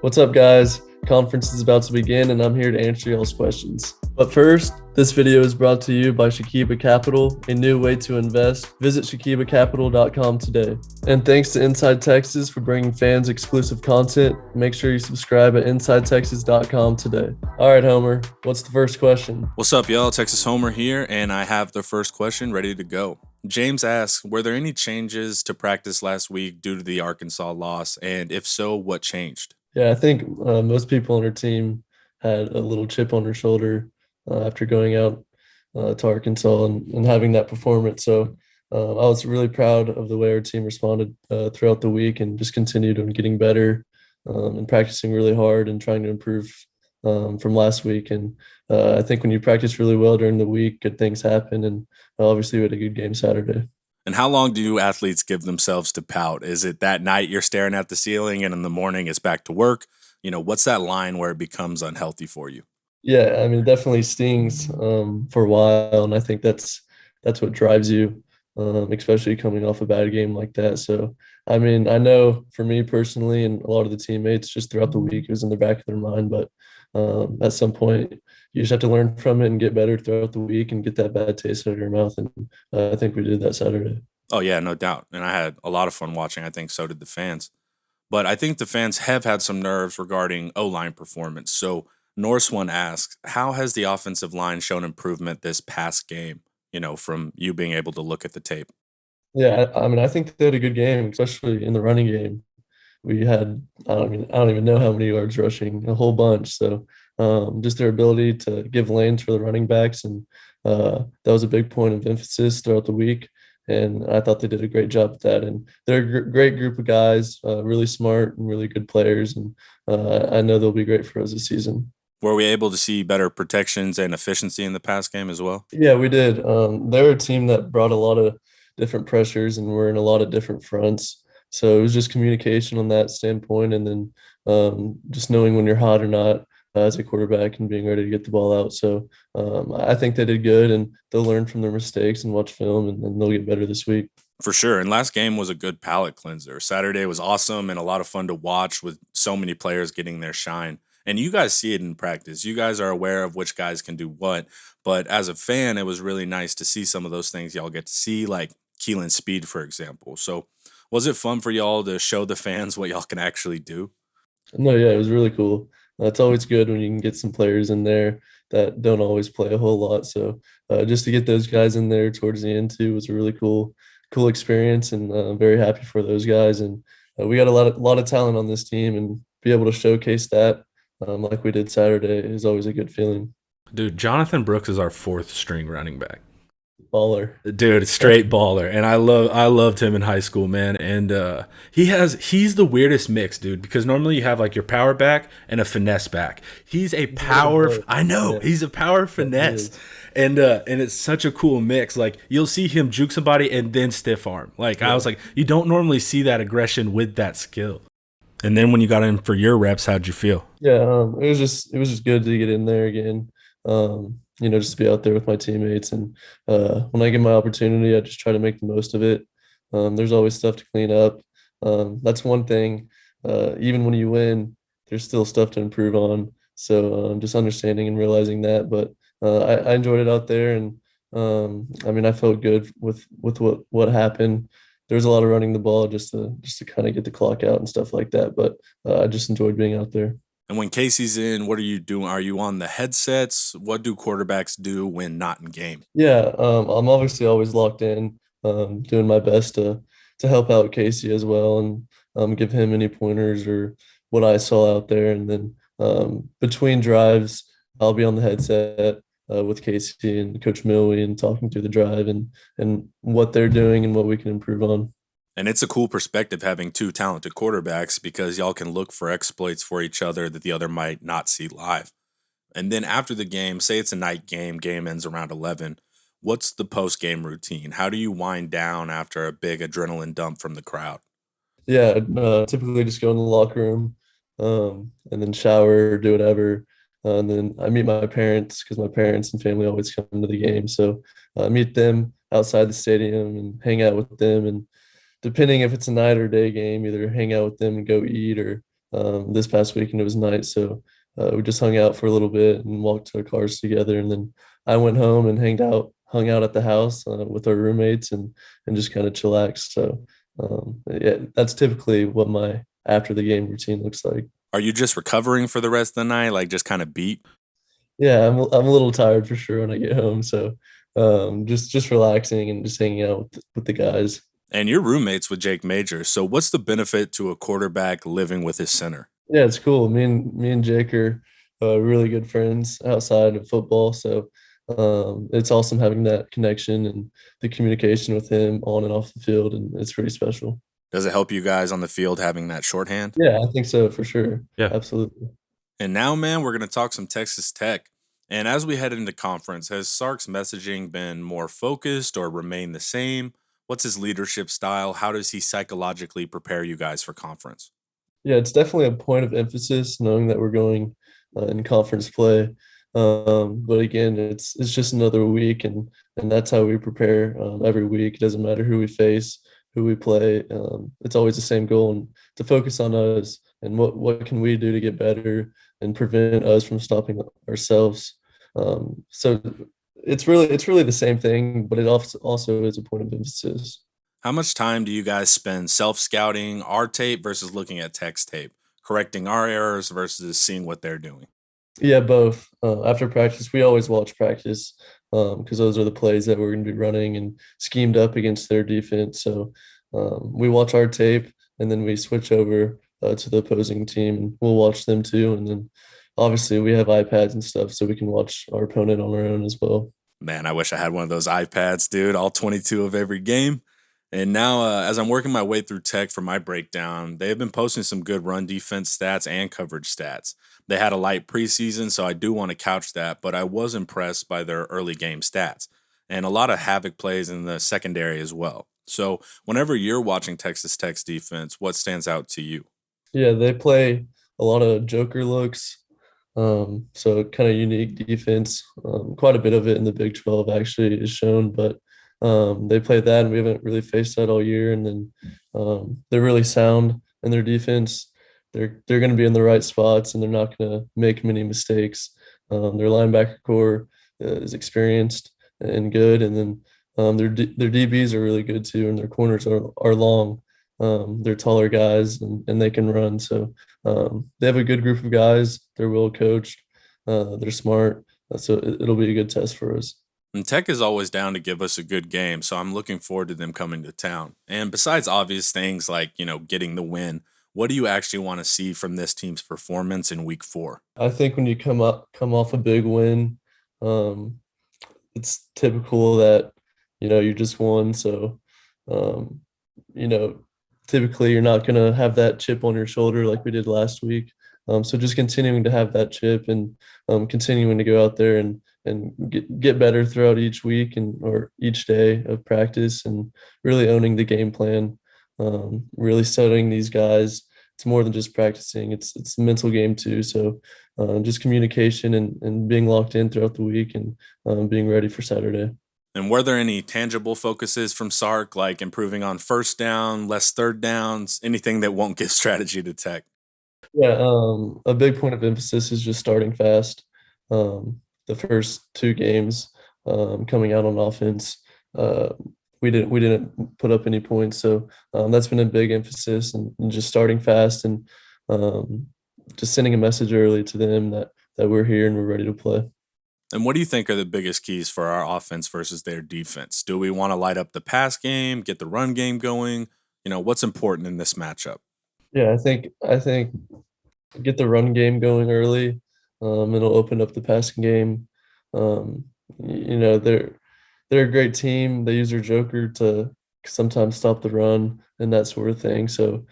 What's up, guys? Conference is about to begin, and I'm here to answer y'all's questions. But first, this video is brought to you by Shakiba Capital, a new way to invest. Visit shakibacapital.com today. And thanks to Inside Texas for bringing fans exclusive content. Make sure you subscribe at InsideTexas.com today. All right, Homer, what's the first question? What's up, y'all? Texas Homer here, and I have the first question ready to go. James asks, were there any changes to practice last week due to the Arkansas loss? And if so, what changed? Yeah, I think most people on our team had a little chip on their shoulder after going out to Arkansas and having that performance. So I was really proud of the way our team responded throughout the week and just continued on getting better and practicing really hard and trying to improve from last week. And I think when you practice really well during the week, good things happen. And obviously we had a good game Saturday. And how long do athletes give themselves to pout? Is it that night you're staring at the ceiling and in the morning it's back to work? What's that line where it becomes unhealthy for you? Yeah, I mean, it definitely stings for a while, and I think that's what drives you, especially coming off a bad game like that. So, I mean, I know for me personally, and a lot of the teammates, just throughout the week, it was in the back of their mind. But at some point, you just have to learn from it and get better throughout the week and get that bad taste out of your mouth. And I think we did that Saturday. Oh, yeah, no doubt. And I had a lot of fun watching. I think so did the fans. But I think the fans have had some nerves regarding O-line performance. So Norse One asks, how has the offensive line shown improvement this past game, from you being able to look at the tape? Yeah, I mean, I think they had a good game, especially in the running game. We had, I don't even know how many yards rushing, a whole bunch. So just their ability to give lanes for the running backs. And that was a big point of emphasis throughout the week. And I thought they did a great job with that. And they're a great group of guys, really smart and really good players. And I know they'll be great for us this season. Were we able to see better protections and efficiency in the pass game as well? Yeah, we did. They're a team that brought a lot of different pressures and we're in a lot of different fronts. So it was just communication on that standpoint, and then just knowing when you're hot or not as a quarterback and being ready to get the ball out. So I think they did good, and they'll learn from their mistakes and watch film, and they'll get better this week. For sure. And last game was a good palate cleanser. Saturday was awesome and a lot of fun to watch with so many players getting their shine. And you guys see it in practice. You guys are aware of which guys can do what. But as a fan, it was really nice to see some of those things y'all get to see, like Keelan Speed, for example. So was it fun for y'all to show the fans what y'all can actually do? No, yeah, it was really cool. It's always good when you can get some players in there that don't always play a whole lot. So just to get those guys in there towards the end too was a really cool experience, and I'm very happy for those guys. And we got a lot of talent on this team, and be able to showcase that like we did Saturday is always a good feeling. Dude, Jonathan Brooks is our fourth string running back. Baller. Dude, straight baller. And I loved him in high school, man. And he's the weirdest mix, dude, because normally you have like your power back and a finesse back. He's a power I know, yeah. He's a power finesse. And it's such a cool mix. Like you'll see him juke somebody and then stiff arm. Like I was like, you don't normally see that aggression with that skill. And then when you got in for your reps, how'd you feel? Yeah, it was just good to get in there again. Just to be out there with my teammates. And when I get my opportunity, I just try to make the most of it. There's always stuff to clean up. That's one thing. Even when you win, there's still stuff to improve on. So just understanding and realizing that. But I enjoyed it out there, and I mean, I felt good with what happened. There was a lot of running the ball just to kind of get the clock out and stuff like that. But I just enjoyed being out there. And when Casey's in, what are you doing? Are you on the headsets? What do quarterbacks do when not in game? Yeah, I'm obviously always locked in, doing my best to help out Casey as well, and give him any pointers or what I saw out there. And then between drives, I'll be on the headset with Casey and Coach Millie and talking through the drive and what they're doing and what we can improve on. And it's a cool perspective having two talented quarterbacks because y'all can look for exploits for each other that the other might not see live. And then after the game, say it's a night game ends around 11. What's the post-game routine? How do you wind down after a big adrenaline dump from the crowd? Yeah, typically just go in the locker room, and then shower, do whatever. And then I meet my parents because my parents and family always come to the game. So I meet them outside the stadium and hang out with them. And depending if it's a night or day game, either hang out with them and go eat, or this past weekend. It was nice, so we just hung out for a little bit and walked to our cars together, and then I went home and hung out at the house with our roommates and just kind of chillaxed. So yeah, that's typically what my after the game routine looks like. Are you just recovering for the rest of the night, like just kind of beat? Yeah, I'm a little tired for sure when I get home, so just relaxing and just hanging out with the guys. And you're roommates with Jake Major. So what's the benefit to a quarterback living with his center? Yeah, it's cool. Me and Jake are really good friends outside of football, so it's awesome having that connection and the communication with him on and off the field, and it's pretty special. Does it help you guys on the field having that shorthand? Yeah, I think so for sure. Yeah. Absolutely. And now, man, we're going to talk some Texas Tech. And as we head into conference, has Sark's messaging been more focused or remained the same? What's his leadership style? How does he psychologically prepare you guys for conference? Yeah, it's definitely a point of emphasis knowing that we're going in conference play. But again, it's just another week, and that's how we prepare every week. It doesn't matter who we face, who we play. It's always the same goal, and to focus on us and what can we do to get better and prevent us from stopping ourselves. So it's really the same thing, but it also is a point of emphasis. How much time do you guys spend self scouting our tape versus looking at text tape, correcting our errors versus seeing what they're doing? Yeah, both. After practice, we always watch practice because those are the plays that we're going to be running and schemed up against their defense. So we watch our tape and then we switch over to the opposing team and we'll watch them too. And then obviously we have iPads and stuff so we can watch our opponent on our own as well. Man, I wish I had one of those iPads, dude, all 22 of every game. And now, as I'm working my way through tech for my breakdown, they have been posting some good run defense stats and coverage stats. They had a light preseason, so I do want to couch that, but I was impressed by their early game stats and a lot of havoc plays in the secondary as well. So, whenever you're watching Texas Tech's defense, what stands out to you? Yeah, they play a lot of joker looks. So kind of unique defense. Quite a bit of it in the Big 12 actually is shown, but they play that and we haven't really faced that all year. And then they're really sound in their defense. They're going to be in the right spots and they're not going to make many mistakes. Their linebacker core is experienced and good, and then their DBs are really good too, and their corners are long. They're taller guys and they can run. So they have a good group of guys. They're well coached. They're smart. So it'll be a good test for us. And Tech is always down to give us a good game, so I'm looking forward to them coming to town. And besides obvious things like, getting the win, what do you actually want to see from this team's performance in week 4? I think when you come off a big win, um, it's typical that you just won. So um, you know, typically you're not gonna have that chip on your shoulder like we did last week. So just continuing to have that chip and continuing to go out there and get better throughout each week and or each day of practice and really owning the game plan, really studying these guys. It's more than just practicing. It's a mental game too. So just communication and being locked in throughout the week and being ready for Saturday. And were there any tangible focuses from Sark, like improving on first down, less third downs, anything that won't give strategy to Tech? Yeah, a big point of emphasis is just starting fast. The first two games coming out on offense, uh, we didn't put up any points, so that's been a big emphasis and just starting fast and um, just sending a message early to them that we're here and we're ready to play. And what do you think are the biggest keys for our offense versus their defense? Do we want to light up the pass game, get the run game going? What's important in this matchup? Yeah, I think get the run game going early. It'll open up the passing game. Um, they're a great team. They use their joker to sometimes stop the run and that sort of thing. So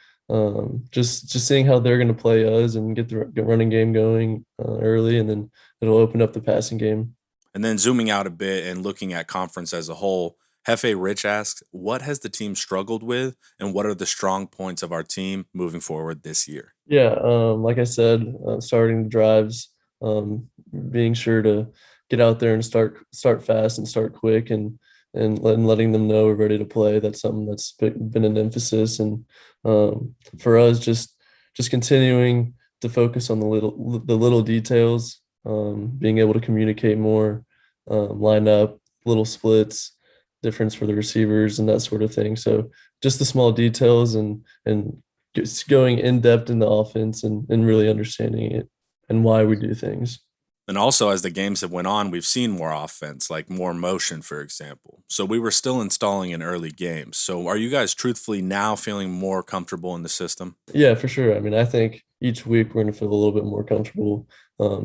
just seeing how they're going to play us and get the running game going early, and then it'll open up the passing game. And then zooming out a bit and looking at conference as a whole, Hefe Rich asks, what has the team struggled with and what are the strong points of our team moving forward this year? Yeah, like I said, starting the drives, being sure to get out there and start fast and start quick and letting them know we're ready to play. That's something that's been an emphasis, and for us, just just continuing to focus on the little details, being able to communicate more, line up, little splits, difference for the receivers and that sort of thing. So just the small details and just going in depth in the offense and really understanding it and why we do things. And also, as the games have went on, we've seen more offense, like more motion, for example. So we were still installing in early games. So are you guys truthfully now feeling more comfortable in the system? Yeah, for sure. I mean, I think each week we're going to feel a little bit more comfortable,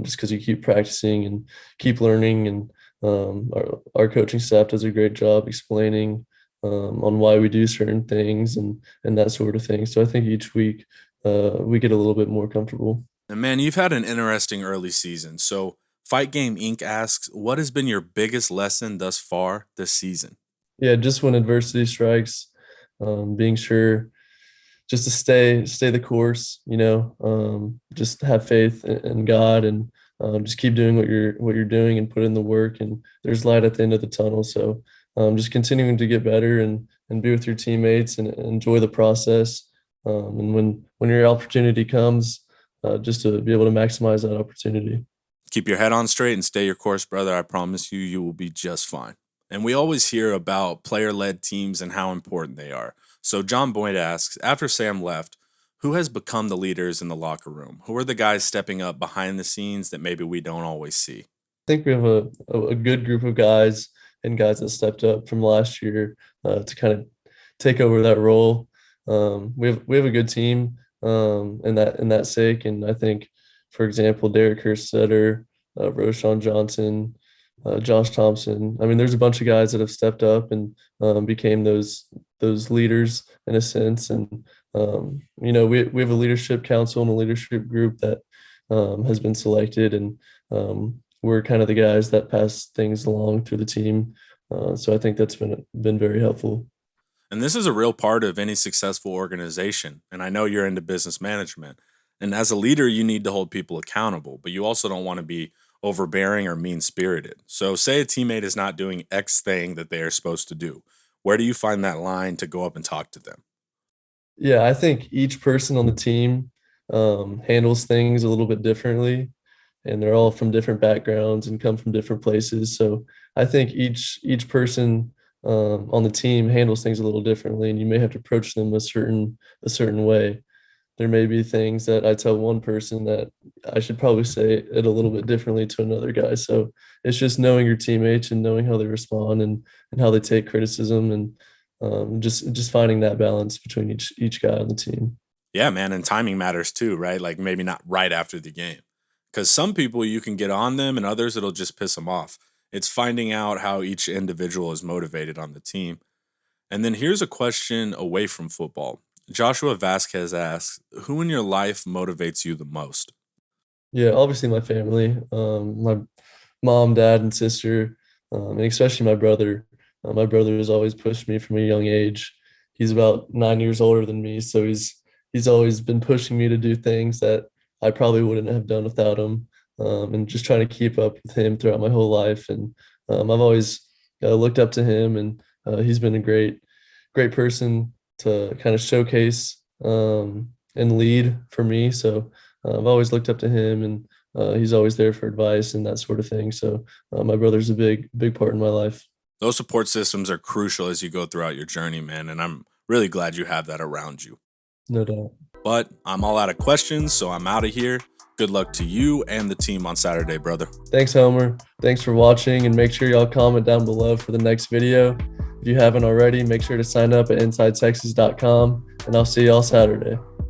just because you keep practicing and keep learning. And our coaching staff does a great job explaining on why we do certain things and that sort of thing. So I think each week we get a little bit more comfortable. And man, you've had an interesting early season. So Fight Game Inc. asks, what has been your biggest lesson thus far this season? Yeah, just when adversity strikes, being sure just to stay the course, just have faith in God and just keep doing what you're doing and put in the work, and there's light at the end of the tunnel. So just continuing to get better and be with your teammates and enjoy the process. And when your opportunity comes, just to be able to maximize that opportunity. Keep your head on straight and stay your course, brother. I promise you, you will be just fine. And we always hear about player-led teams and how important they are. So John Boyd asks, after Sam left, who has become the leaders in the locker room? Who are the guys stepping up behind the scenes that maybe we don't always see? I think we have a good group of guys and guys that stepped up from last year to kind of take over that role. We have a good team in that sake, and I think, for example, Derek Hurstetter, Roshan Johnson, Josh Thompson. I mean, there's a bunch of guys that have stepped up and became those leaders in a sense. And we have a leadership council and a leadership group that has been selected, and we're kind of the guys that pass things along through the team. So I think that's been very helpful. And this is a real part of any successful organization. And I know you're into business management. And as a leader, you need to hold people accountable, but you also don't want to be overbearing or mean spirited. So, say a teammate is not doing X thing that they are supposed to do. Where do you find that line to go up and talk to them? Yeah, I think each person on the team handles things a little bit differently, and they're all from different backgrounds and come from different places. So I think each person on the team handles things a little differently, and you may have to approach them a certain way. There may be things that I tell one person that I should probably say it a little bit differently to another guy. So it's just knowing your teammates and knowing how they respond and how they take criticism, and just finding that balance between each guy on the team. Yeah, man. And timing matters too, right? Like maybe not right after the game. Because some people you can get on them and others it'll just piss them off. It's finding out how each individual is motivated on the team. And then here's a question away from football. Joshua Vasquez asks, who in your life motivates you the most? Yeah, obviously my family, my mom, dad, and sister, and especially my brother. My brother has always pushed me from a young age. He's about 9 years older than me, so he's always been pushing me to do things that I probably wouldn't have done without him, and just trying to keep up with him throughout my whole life. And I've always looked up to him, and he's been a great person to kind of showcase and lead for me. So I've always looked up to him, and he's always there for advice and that sort of thing. So my brother's a big part in my life. Those support systems are crucial as you go throughout your journey, man. And I'm really glad you have that around you. No doubt. But I'm all out of questions, so I'm out of here. Good luck to you and the team on Saturday, brother. Thanks, Homer. Thanks for watching, and make sure y'all comment down below for the next video. If you haven't already, make sure to sign up at InsideTexas.com, and I'll see y'all Saturday.